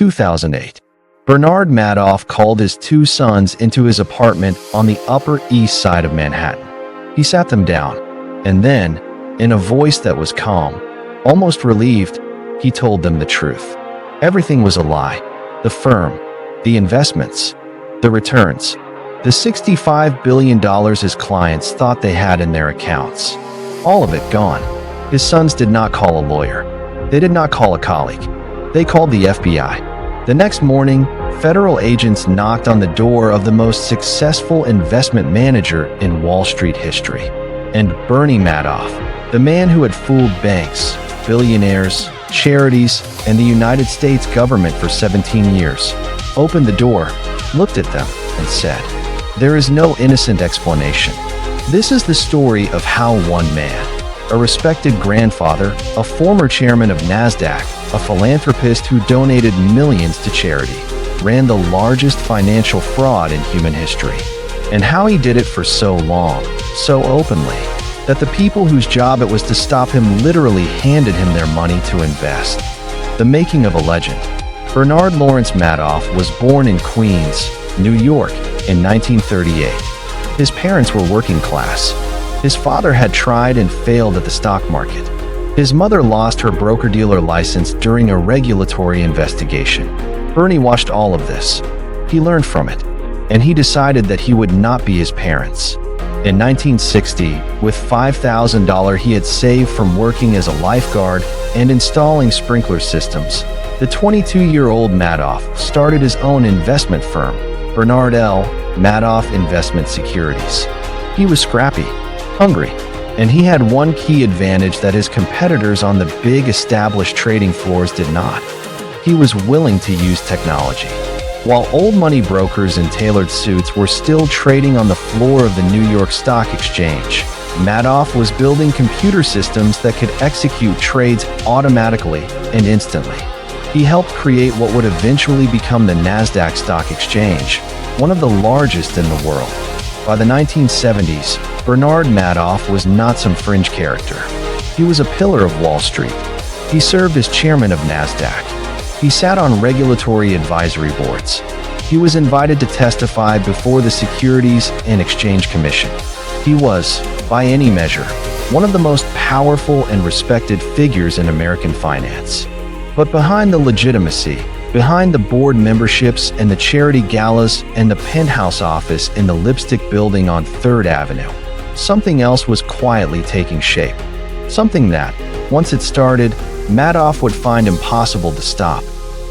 2008. Bernard Madoff called his two sons into his apartment on the Upper East Side of Manhattan. He sat them down, and then, in a voice that was calm, almost relieved, he told them the truth. Everything was a lie. The firm, the investments, the returns, the $65 billion his clients thought they had in their accounts. All of it gone. His sons did not call a lawyer. They did not call a colleague. They called the FBI. The next morning, federal agents knocked on the door of the most successful investment manager in Wall Street history. And Bernie Madoff, the man who had fooled banks, billionaires, charities, and the United States government for 17 years, opened the door, looked at them, and said, "There is no innocent explanation." This is the story of how one man, a respected grandfather, a former chairman of NASDAQ, a philanthropist who donated millions to charity, ran the largest financial fraud in human history. And how he did it for so long, so openly, that the people whose job it was to stop him literally handed him their money to invest. The making of a legend. Bernard Lawrence Madoff was born in Queens, New York, in 1938. His parents were working class. His father had tried and failed at the stock market. His mother lost her broker-dealer license during a regulatory investigation. Bernie watched all of this. He learned from it, and he decided that he would not be his parents. In 1960, with $5,000 he had saved from working as a lifeguard and installing sprinkler systems, the 22-year-old Madoff started his own investment firm, Bernard L. Madoff Investment Securities. He was scrappy, hungry, and he had one key advantage that his competitors on the big established trading floors did not. He was willing to use technology. While old money brokers in tailored suits were still trading on the floor of the New York Stock Exchange, Madoff was building computer systems that could execute trades automatically and instantly. He helped create what would eventually become the NASDAQ Stock Exchange, one of the largest in the world. By the 1970s, Bernard Madoff was not some fringe character. He was a pillar of Wall Street. He served as chairman of NASDAQ. He sat on regulatory advisory boards. He was invited to testify before the Securities and Exchange Commission. He was, by any measure, one of the most powerful and respected figures in American finance. But behind the legitimacy, behind the board memberships and the charity galas and the penthouse office in the Lipstick Building on 3rd Avenue, something else was quietly taking shape. Something that, once it started, Madoff would find impossible to stop.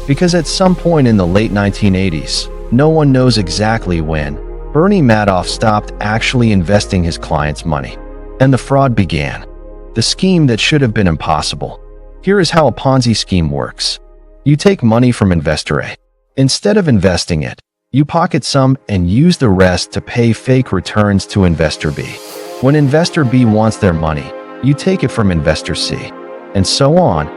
Because at some point in the late 1980s, no one knows exactly when, Bernie Madoff stopped actually investing his clients' money. And the fraud began. The scheme that should have been impossible. Here is how a Ponzi scheme works. You take money from investor A. Instead of investing it, you pocket some and use the rest to pay fake returns to investor B. When investor B wants their money, you take it from investor C. And so on,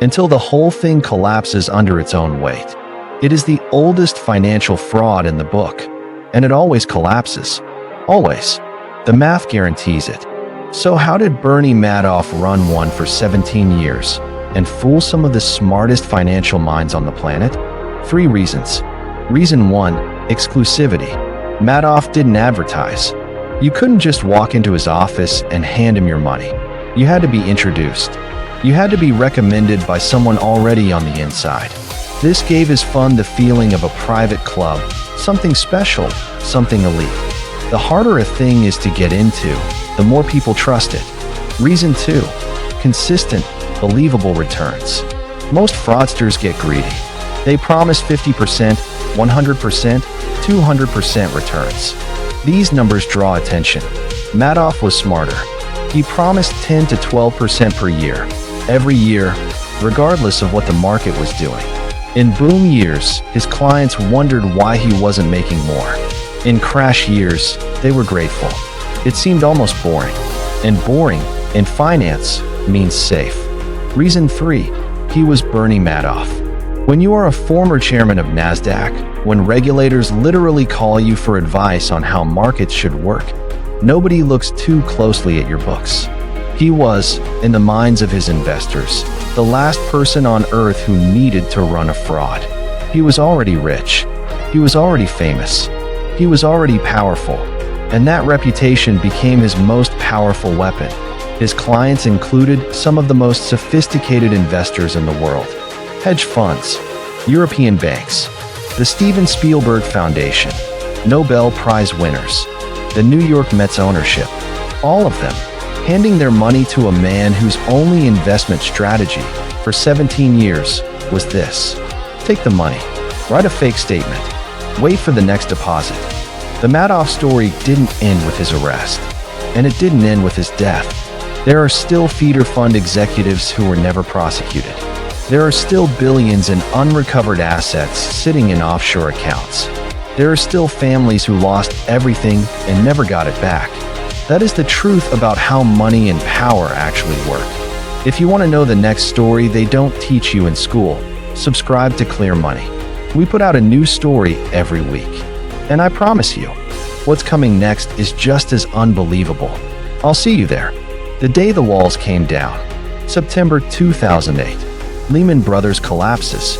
until the whole thing collapses under its own weight. It is the oldest financial fraud in the book, and it always collapses. Always. The math guarantees it. So how did Bernie Madoff run one for 17 years and fool some of the smartest financial minds on the planet? 3 reasons. Reason 1, exclusivity. Madoff didn't advertise. You couldn't just walk into his office and hand him your money. You had to be introduced. You had to be recommended by someone already on the inside. This gave his fund the feeling of a private club, something special, something elite. The harder a thing is to get into, the more people trust it. Reason 2, consistent, believable returns. Most fraudsters get greedy. They promise 50%, 100%, 200% returns. These numbers draw attention. Madoff was smarter. He promised 10 to 12% per year, every year, regardless of what the market was doing. In boom years, his clients wondered why he wasn't making more. In crash years, they were grateful. It seemed almost boring. And boring, in finance, means safe. Reason 3, he was Bernie Madoff. When you are a former chairman of NASDAQ, when regulators literally call you for advice on how markets should work, nobody looks too closely at your books. He was, in the minds of his investors, the last person on earth who needed to run a fraud. He was already rich. He was already famous. He was already powerful. And that reputation became his most powerful weapon. His clients included some of the most sophisticated investors in the world: hedge funds, European banks, the Steven Spielberg Foundation, Nobel Prize winners, the New York Mets ownership, all of them handing their money to a man whose only investment strategy for 17 years was this: take the money, write a fake statement, wait for the next deposit. The Madoff story didn't end with his arrest, and it didn't end with his death. There are still feeder fund executives who were never prosecuted. There are still billions in unrecovered assets sitting in offshore accounts. There are still families who lost everything and never got it back. That is the truth about how money and power actually work. If you want to know the next story they don't teach you in school, subscribe to Clear Money. We put out a new story every week. And I promise you, what's coming next is just as unbelievable. I'll see you there. The day the walls came down. September 2008. Lehman Brothers collapses.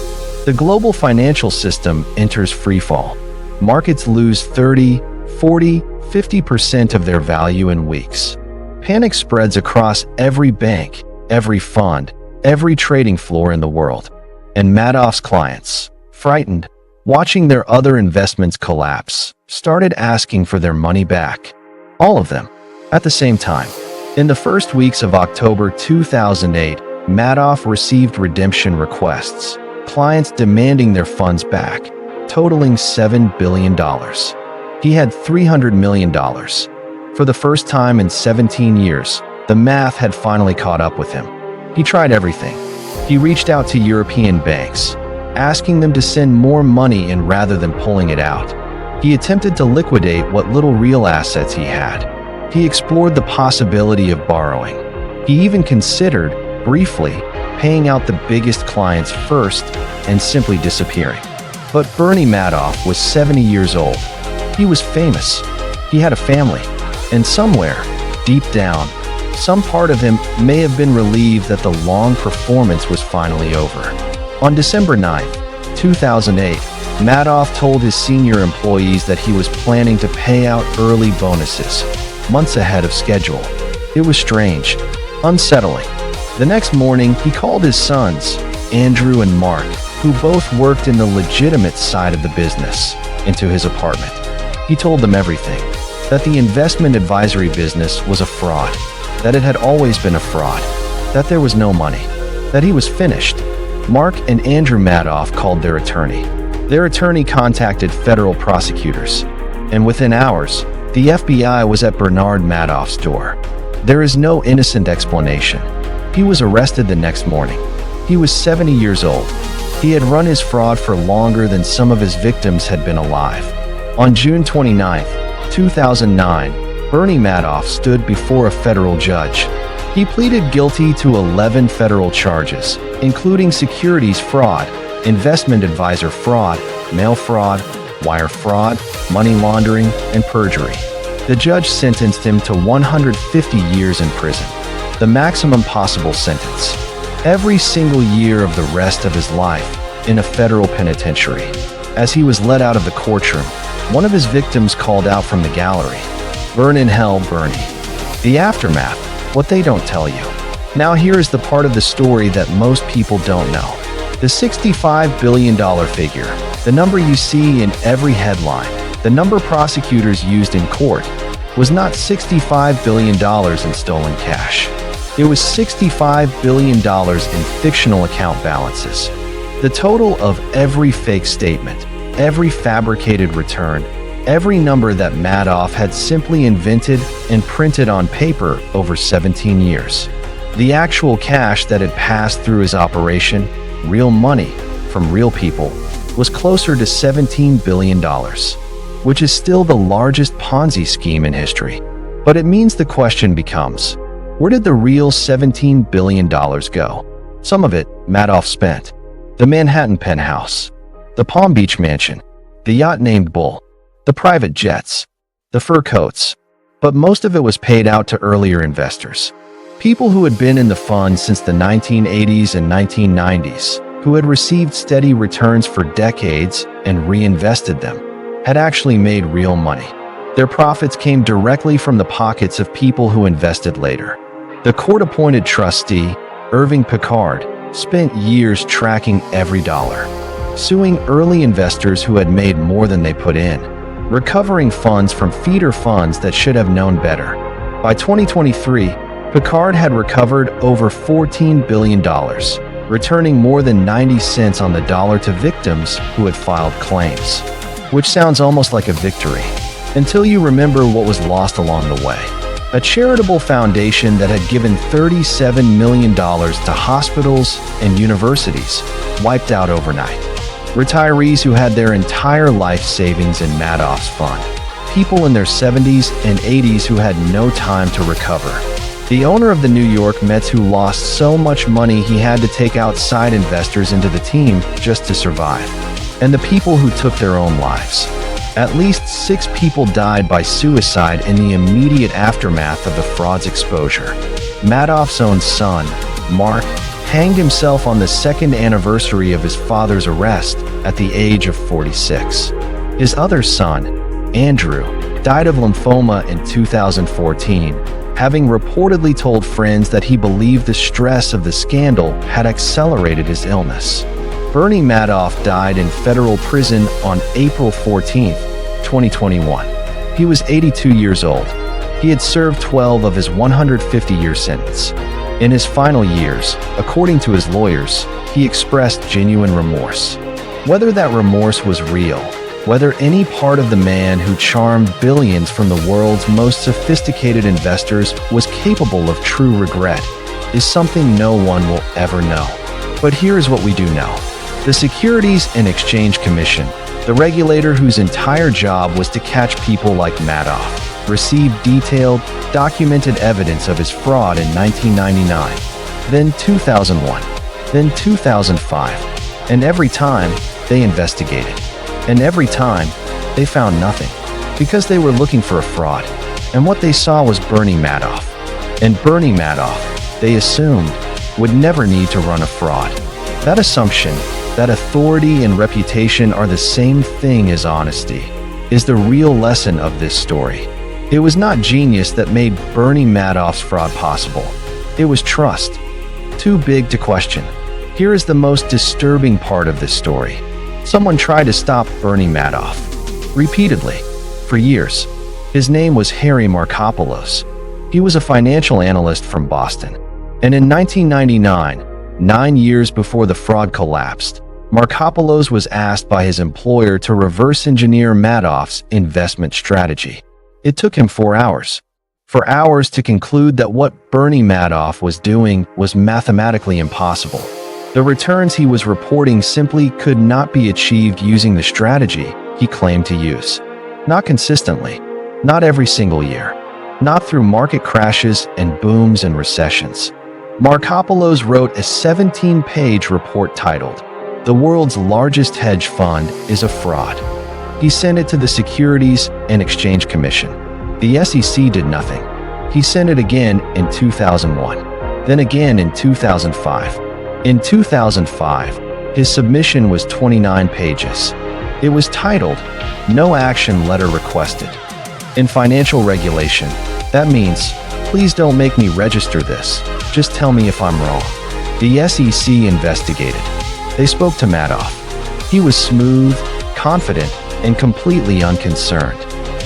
The global financial system enters freefall. Markets lose 30, 40, 50% of their value in weeks. Panic spreads across every bank, every fund, every trading floor in the world. And Madoff's clients, frightened, watching their other investments collapse, started asking for their money back. All of them, at the same time. In the first weeks of October 2008, Madoff received redemption requests, clients demanding their funds back, totaling $7 billion. He had $300 million. For the first time in 17 years, the math had finally caught up with him. He tried everything. He reached out to European banks, asking them to send more money in rather than pulling it out. He attempted to liquidate what little real assets he had. He explored the possibility of borrowing. He even considered, briefly, paying out the biggest clients first and simply disappearing. But Bernie Madoff was 70 years old. He was famous. He had a family. And somewhere, deep down, some part of him may have been relieved that the long performance was finally over. On December 9, 2008, Madoff told his senior employees that he was planning to pay out early bonuses, months ahead of schedule. It was strange, unsettling. The next morning, he called his sons, Andrew and Mark, who both worked in the legitimate side of the business, into his apartment. He told them everything, that the investment advisory business was a fraud, that it had always been a fraud, that there was no money, that he was finished. Mark and Andrew Madoff called their attorney. Their attorney contacted federal prosecutors, and within hours, the FBI was at Bernard Madoff's door. There is no innocent explanation. He was arrested the next morning. He was 70 years old. He had run his fraud for longer than some of his victims had been alive. On June 29, 2009, Bernie Madoff stood before a federal judge. He pleaded guilty to 11 federal charges, including securities fraud, investment advisor fraud, mail fraud, wire fraud, money laundering, and perjury. The judge sentenced him to 150 years in prison, the maximum possible sentence. Every single year of the rest of his life in a federal penitentiary. As he was let out of the courtroom, one of his victims called out from the gallery, "Burn in hell, Bernie." The aftermath, what they don't tell you. Now here is the part of the story that most people don't know. The $65 billion figure, the number you see in every headline, the number prosecutors used in court, was not $65 billion in stolen cash. It was $65 billion in fictional account balances. The total of every fake statement, every fabricated return, every number that Madoff had simply invented and printed on paper over 17 years. The actual cash that had passed through his operation, real money from real people, was closer to $17 billion, which is still the largest Ponzi scheme in history. But it means the question becomes, where did the real $17 billion go? Some of it Madoff spent. The Manhattan penthouse, the Palm Beach mansion, the yacht named Bull, the private jets, the fur coats. But most of it was paid out to earlier investors. People who had been in the fund since the 1980s and 1990s, who had received steady returns for decades and reinvested them, had actually made real money. Their profits came directly from the pockets of people who invested later. The court-appointed trustee, Irving Picard, spent years tracking every dollar, suing early investors who had made more than they put in, recovering funds from feeder funds that should have known better. By 2023, Picard had recovered over $14 billion, returning more than 90 cents on the dollar to victims who had filed claims. Which sounds almost like a victory, until you remember what was lost along the way. A charitable foundation that had given $37 million to hospitals and universities, wiped out overnight. Retirees who had their entire life savings in Madoff's fund. People in their 70s and 80s who had no time to recover. The owner of the New York Mets who lost so much money he had to take outside investors into the team just to survive. And the people who took their own lives. At least 6 people died by suicide in the immediate aftermath of the fraud's exposure. Madoff's own son, Mark, hanged himself on the second anniversary of his father's arrest at the age of 46. His other son, Andrew, died of lymphoma in 2014, having reportedly told friends that he believed the stress of the scandal had accelerated his illness. Bernie Madoff died in federal prison on April 14, 2021. He was 82 years old. He had served 12 of his 150-year sentence. In his final years, according to his lawyers, he expressed genuine remorse. Whether that remorse was real, whether any part of the man who charmed billions from the world's most sophisticated investors was capable of true regret, is something no one will ever know. But here is what we do know. The Securities and Exchange Commission, the regulator whose entire job was to catch people like Madoff, received detailed, documented evidence of his fraud in 1999, then 2001, then 2005, and every time they investigated. And every time they found nothing, because they were looking for a fraud, and what they saw was Bernie Madoff. And Bernie Madoff, they assumed, would never need to run a fraud. That assumption, that authority and reputation are the same thing as honesty, is the real lesson of this story. It was not genius that made Bernie Madoff's fraud possible. It was trust. Too big to question. Here is the most disturbing part of this story. Someone tried to stop Bernie Madoff. Repeatedly. For years. His name was Harry Markopolos. He was a financial analyst from Boston. And in 1999, 9 years before the fraud collapsed, Markopolos was asked by his employer to reverse engineer Madoff's investment strategy. It took him 4 hours. 4 hours to conclude that what Bernie Madoff was doing was mathematically impossible. The returns he was reporting simply could not be achieved using the strategy he claimed to use. Not consistently. Not every single year. Not through market crashes and booms and recessions. Markopolos wrote a 17-page report titled, "The World's Largest Hedge Fund is a Fraud." He sent it to the Securities and Exchange Commission. The SEC did nothing. He sent it again in 2001, then again in 2005. In 2005, his submission was 29 pages. It was titled, "No Action Letter Requested." In financial regulation, that means, please don't make me register this, just tell me if I'm wrong. The SEC investigated. They spoke to Madoff. He was smooth, confident, and completely unconcerned.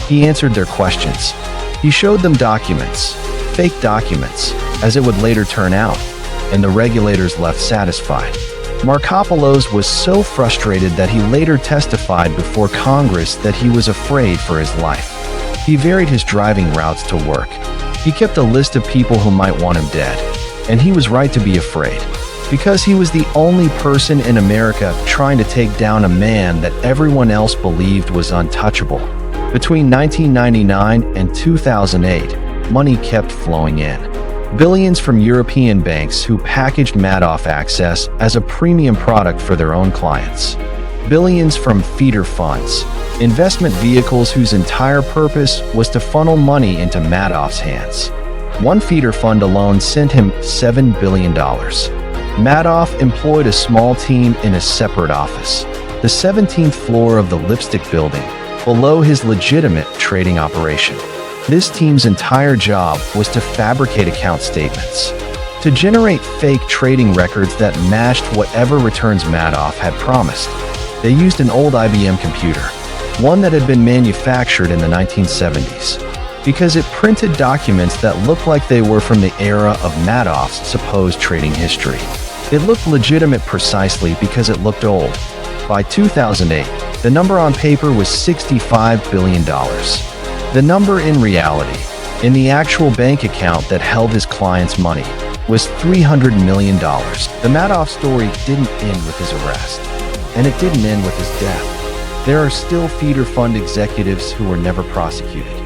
He answered their questions. He showed them documents, fake documents, as it would later turn out, and the regulators left satisfied. Markopolos was so frustrated that he later testified before Congress that he was afraid for his life. He varied his driving routes to work. He kept a list of people who might want him dead, and he was right to be afraid, because he was the only person in America trying to take down a man that everyone else believed was untouchable. Between 1999 and 2008, money kept flowing in. Billions from European banks who packaged Madoff access as a premium product for their own clients. Billions from feeder funds, investment vehicles whose entire purpose was to funnel money into Madoff's hands. One feeder fund alone sent him $7 billion. Madoff employed a small team in a separate office, the 17th floor of the Lipstick Building, below his legitimate trading operation. This team's entire job was to fabricate account statements, to generate fake trading records that matched whatever returns Madoff had promised. They used an old IBM computer, one that had been manufactured in the 1970s, because it printed documents that looked like they were from the era of Madoff's supposed trading history. It looked legitimate precisely because it looked old. By 2008, the number on paper was $65 billion. The number in reality, in the actual bank account that held his client's money, was $300 million. The Madoff story didn't end with his arrest, and it didn't end with his death. There are still feeder fund executives who were never prosecuted.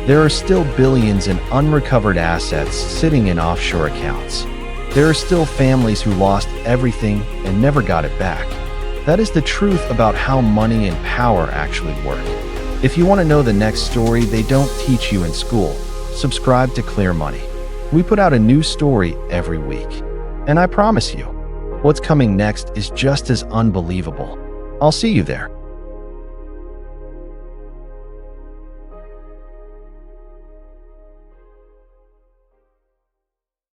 There are still billions in unrecovered assets sitting in offshore accounts. There are still families who lost everything and never got it back. That is the truth about how money and power actually work. If you want to know the next story they don't teach you in school, subscribe to Clear Money. We put out a new story every week. And I promise you, what's coming next is just as unbelievable. I'll see you there.